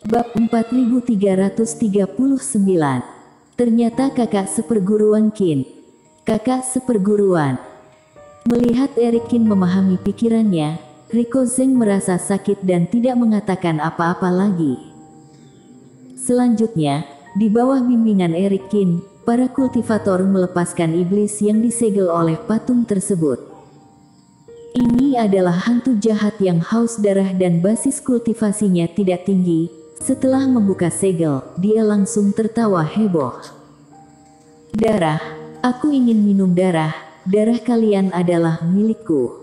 Bab 4339. Ternyata kakak seperguruan Qin. Kakak seperguruan. Melihat Erik Qin memahami pikirannya, Riko Zeng merasa sakit dan tidak mengatakan apa-apa lagi. Selanjutnya, di bawah bimbingan Erik Qin, para kultivator melepaskan iblis yang disegel oleh patung tersebut. Ini adalah hantu jahat yang haus darah dan basis kultivasinya tidak tinggi. Setelah membuka segel, dia langsung tertawa heboh. Darah, aku ingin minum darah, darah kalian adalah milikku.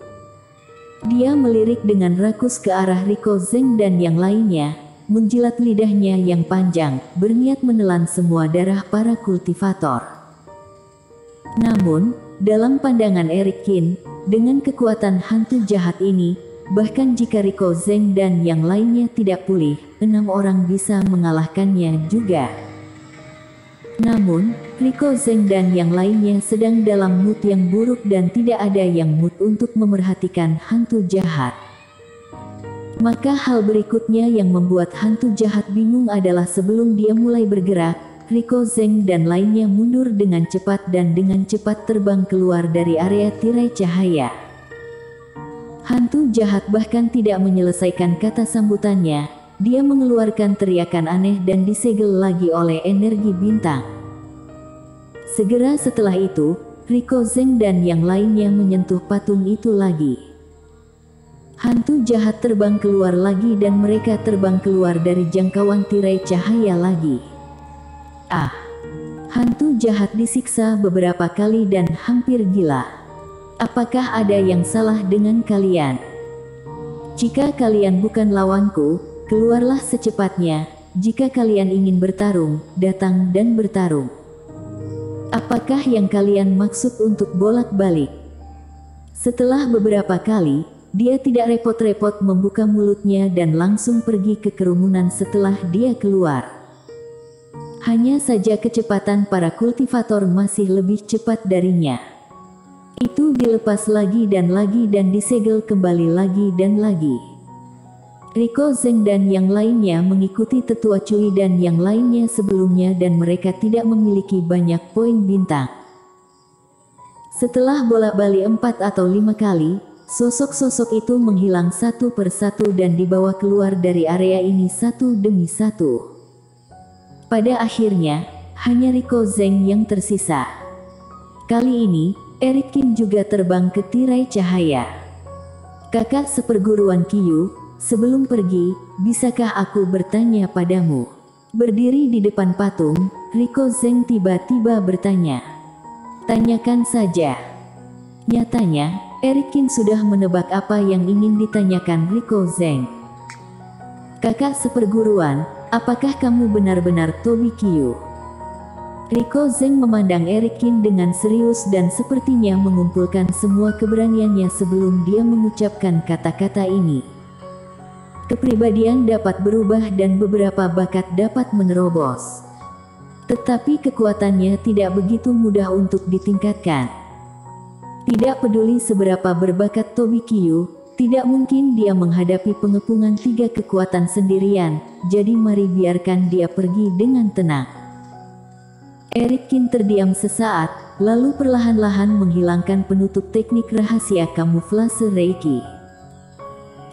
Dia melirik dengan rakus ke arah Riko Zeng dan yang lainnya, menjilat lidahnya yang panjang, berniat menelan semua darah para kultivator. Namun, dalam pandangan Erik Qin, dengan kekuatan hantu jahat ini, bahkan jika Riko Zeng dan yang lainnya tidak pulih, 6 orang bisa mengalahkannya juga. Namun, Riko Zeng dan yang lainnya sedang dalam mood yang buruk dan tidak ada yang mood untuk memerhatikan hantu jahat. Maka hal berikutnya yang membuat hantu jahat bingung adalah sebelum dia mulai bergerak, Riko Zeng dan lainnya mundur dengan cepat dan dengan cepat terbang keluar dari area tirai cahaya. Hantu jahat bahkan tidak menyelesaikan kata sambutannya, dia mengeluarkan teriakan aneh dan disegel lagi oleh energi bintang. Segera setelah itu, Riko Zeng dan yang lainnya menyentuh patung itu lagi. Hantu jahat terbang keluar lagi dan mereka terbang keluar dari jangkauan tirai cahaya lagi. Hantu jahat disiksa beberapa kali dan hampir gila. Apakah ada yang salah dengan kalian? Jika kalian bukan lawanku, keluarlah secepatnya. Jika kalian ingin bertarung, datang dan bertarung. Apakah yang kalian maksud untuk bolak-balik? Setelah beberapa kali, dia tidak repot-repot membuka mulutnya dan langsung pergi ke kerumunan setelah dia keluar. Hanya saja kecepatan para kultivator masih lebih cepat darinya. Itu dilepas lagi dan disegel kembali lagi dan lagi. Riko Zeng dan yang lainnya mengikuti tetua Cui dan yang lainnya sebelumnya dan mereka tidak memiliki banyak poin bintang. Setelah bolak-balik 4 atau 5 kali, sosok-sosok itu menghilang satu persatu dan dibawa keluar dari area ini satu demi satu. Pada akhirnya, hanya Riko Zeng yang tersisa. Kali ini, Erik Qin juga terbang ke tirai cahaya. Kakak seperguruan Qiyu, sebelum pergi, bisakah aku bertanya padamu? Berdiri di depan patung, Riko Zeng tiba-tiba bertanya. Tanyakan saja. Nyatanya, Erik Qin sudah menebak apa yang ingin ditanyakan Riko Zeng. Kakak seperguruan, apakah kamu benar-benar Tobi Qiyu? Riko Zeng memandang Erik Qin dengan serius dan sepertinya mengumpulkan semua keberaniannya sebelum dia mengucapkan kata-kata ini. Kepribadian dapat berubah dan beberapa bakat dapat menerobos. Tetapi kekuatannya tidak begitu mudah untuk ditingkatkan. Tidak peduli seberapa berbakat Tobi Qiyu, tidak mungkin dia menghadapi pengepungan 3 kekuatan sendirian, jadi mari biarkan dia pergi dengan tenang. Erik Qin terdiam sesaat, lalu perlahan-lahan menghilangkan penutup teknik rahasia kamuflase Reiki.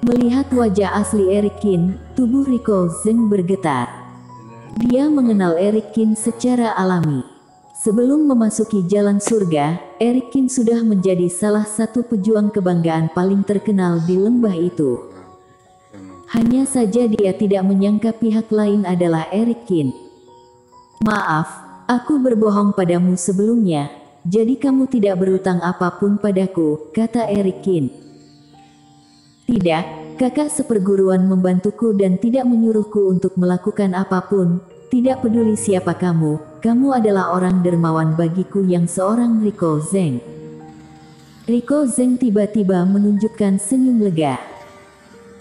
Melihat wajah asli Erik Qin, tubuh Riko Zeng bergetar. Dia mengenal Erik Qin secara alami. Sebelum memasuki jalan surga, Erik Qin sudah menjadi salah satu pejuang kebanggaan paling terkenal di lembah itu. Hanya saja dia tidak menyangka pihak lain adalah Erik Qin. Maaf. Aku berbohong padamu sebelumnya, jadi kamu tidak berutang apapun padaku, kata Erik Qin. Tidak, kakak seperguruan membantuku dan tidak menyuruhku untuk melakukan apapun, tidak peduli siapa kamu adalah orang dermawan bagiku yang seorang Riko Zeng. Riko Zeng tiba-tiba menunjukkan senyum lega.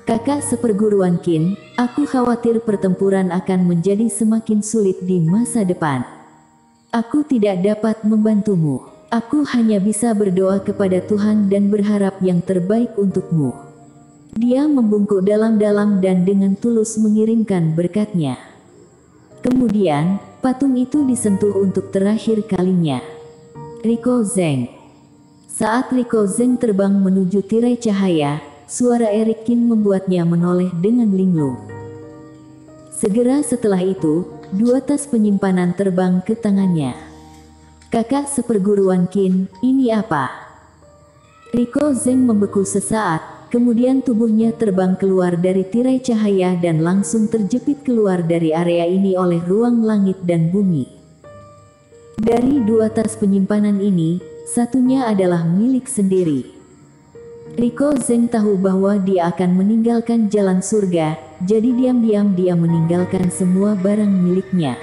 Kakak seperguruan Qin, aku khawatir pertempuran akan menjadi semakin sulit di masa depan. Aku tidak dapat membantumu. Aku hanya bisa berdoa kepada Tuhan dan berharap yang terbaik untukmu. Dia membungkuk dalam-dalam dan dengan tulus mengirimkan berkatnya. Kemudian, patung itu disentuh untuk terakhir kalinya. Rico Zeng. Saat Rico Zeng terbang menuju tirai cahaya, suara Eric Kin membuatnya menoleh dengan linglung. Segera setelah itu, 2 tas penyimpanan terbang ke tangannya. Kakak seperguruan Kin, ini apa? Rico Zeng membeku sesaat, kemudian tubuhnya terbang keluar dari tirai cahaya dan langsung terjepit keluar dari area ini oleh ruang langit dan bumi. Dari 2 tas penyimpanan ini, satunya adalah milik sendiri. Rico Zeng tahu bahwa dia akan meninggalkan jalan surga, jadi diam-diam dia meninggalkan semua barang miliknya.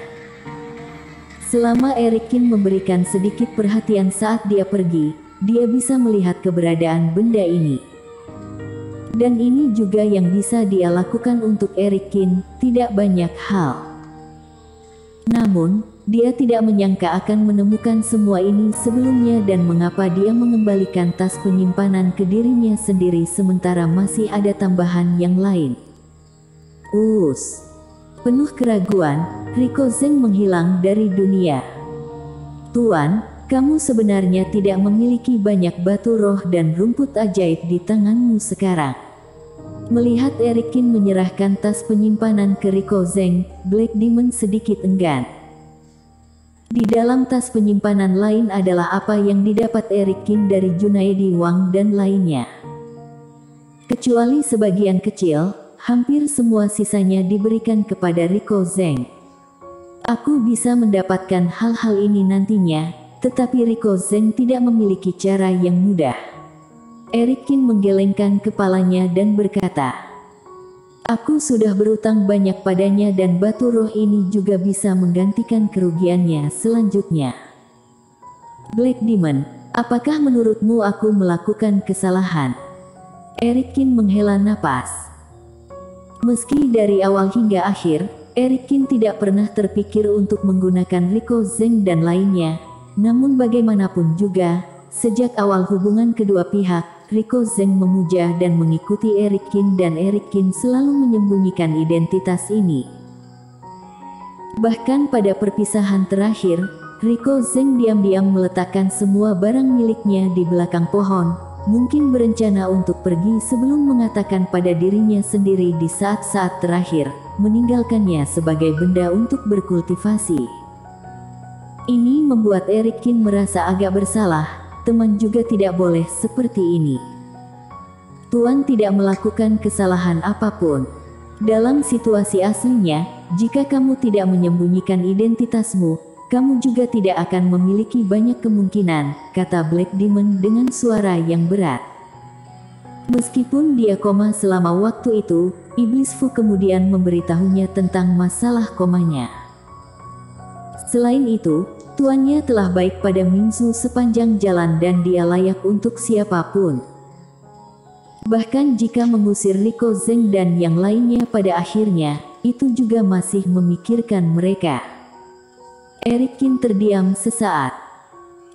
Selama Eric Kin memberikan sedikit perhatian saat dia pergi, dia bisa melihat keberadaan benda ini. Dan ini juga yang bisa dia lakukan untuk Eric Kin, tidak banyak hal. Namun, dia tidak menyangka akan menemukan semua ini sebelumnya dan mengapa dia mengembalikan tas penyimpanan ke dirinya sendiri sementara masih ada tambahan yang lain. Penuh keraguan, Rico Zeng menghilang dari dunia. Tuan, kamu sebenarnya tidak memiliki banyak batu roh dan rumput ajaib di tanganmu sekarang. Melihat Eric Kin menyerahkan tas penyimpanan ke Rico Zeng, Black Demon sedikit enggan. Di dalam tas penyimpanan lain adalah apa yang didapat Eric Kin dari Junaedi Wang dan lainnya. Kecuali sebagian kecil, hampir semua sisanya diberikan kepada Rico Zeng. Aku bisa mendapatkan hal-hal ini nantinya, tetapi Rico Zeng tidak memiliki cara yang mudah. Eric Kin menggelengkan kepalanya dan berkata, aku sudah berutang banyak padanya dan batu roh ini juga bisa menggantikan kerugiannya selanjutnya. Black Demon, apakah menurutmu aku melakukan kesalahan? Eric Kin menghela napas. Meski dari awal hingga akhir, Eric Kin tidak pernah terpikir untuk menggunakan Rico Zeng dan lainnya. Namun bagaimanapun juga, sejak awal hubungan kedua pihak, Rico Zeng memuja dan mengikuti Eric Kin dan Eric Kin selalu menyembunyikan identitas ini. Bahkan pada perpisahan terakhir, Rico Zeng diam-diam meletakkan semua barang miliknya di belakang pohon, mungkin berencana untuk pergi sebelum mengatakan pada dirinya sendiri di saat-saat terakhir, meninggalkannya sebagai benda untuk berkultivasi. Ini membuat Eric Kin merasa agak bersalah. Teman juga tidak boleh seperti ini. Tuan tidak melakukan kesalahan apapun. Dalam situasi aslinya, jika kamu tidak menyembunyikan identitasmu, kamu juga tidak akan memiliki banyak kemungkinan, kata Black Demon dengan suara yang berat. Meskipun dia koma selama waktu itu, Iblis Fu kemudian memberitahunya tentang masalah komanya. Selain itu, tuannya telah baik pada Mingzu sepanjang jalan dan dia layak untuk siapapun. Bahkan jika mengusir Rico Zeng dan yang lainnya pada akhirnya, itu juga masih memikirkan mereka. Eric Kin terdiam sesaat.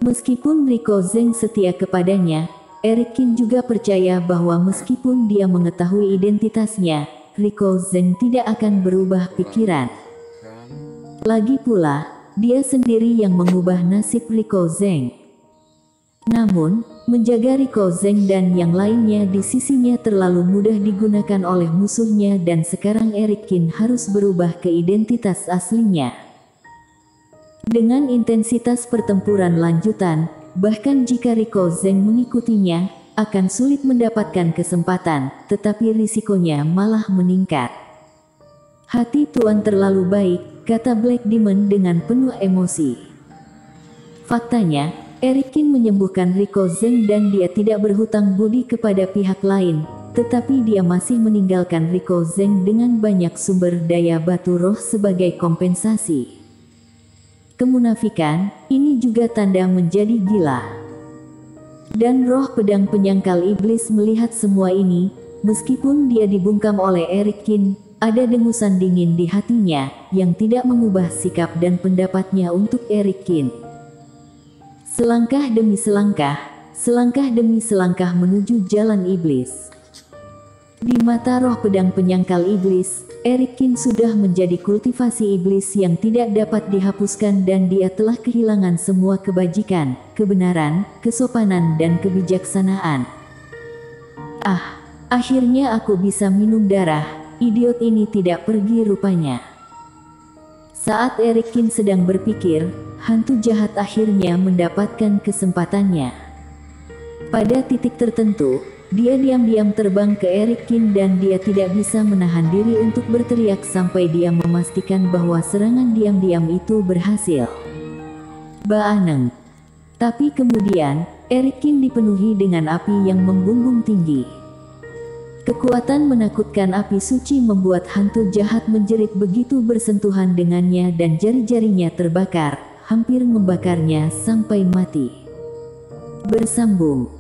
Meskipun Rico Zeng setia kepadanya, Eric Kin juga percaya bahwa meskipun dia mengetahui identitasnya, Rico Zeng tidak akan berubah pikiran. Lagi pula, dia sendiri yang mengubah nasib Rico Zeng. Namun, menjaga Rico Zeng dan yang lainnya di sisinya terlalu mudah digunakan oleh musuhnya dan sekarang Eric Kin harus berubah ke identitas aslinya. Dengan intensitas pertempuran lanjutan, bahkan jika Rico Zeng mengikutinya, akan sulit mendapatkan kesempatan, tetapi risikonya malah meningkat. Hati Tuan terlalu baik, kata Black Demon dengan penuh emosi. Faktanya, Eric Kin menyembuhkan Rico Zeng dan dia tidak berhutang budi kepada pihak lain, tetapi dia masih meninggalkan Rico Zeng dengan banyak sumber daya batu roh sebagai kompensasi. Kemunafikan, ini juga tanda menjadi gila. Dan roh pedang penyangkal iblis melihat semua ini, meskipun dia dibungkam oleh Eric Kin, ada dengusan dingin di hatinya, yang tidak mengubah sikap dan pendapatnya untuk Eric Kin. Selangkah demi selangkah, selangkah demi selangkah menuju jalan iblis. Di mata roh pedang penyangkal iblis, Eric Kin sudah menjadi kultivasi iblis yang tidak dapat dihapuskan dan dia telah kehilangan semua kebajikan, kebenaran, kesopanan dan kebijaksanaan. Ah, akhirnya aku bisa minum darah, idiot ini tidak pergi rupanya. Saat Eric Kin sedang berpikir, hantu jahat akhirnya mendapatkan kesempatannya. Pada titik tertentu, dia diam-diam terbang ke Eric Kin dan dia tidak bisa menahan diri untuk berteriak sampai dia memastikan bahwa serangan diam-diam itu berhasil. Baaneng. Tapi kemudian, Eric Kin dipenuhi dengan api yang membumbung tinggi. Kekuatan menakutkan api suci membuat hantu jahat menjerit begitu bersentuhan dengannya dan jari-jarinya terbakar, hampir membakarnya sampai mati. Bersambung.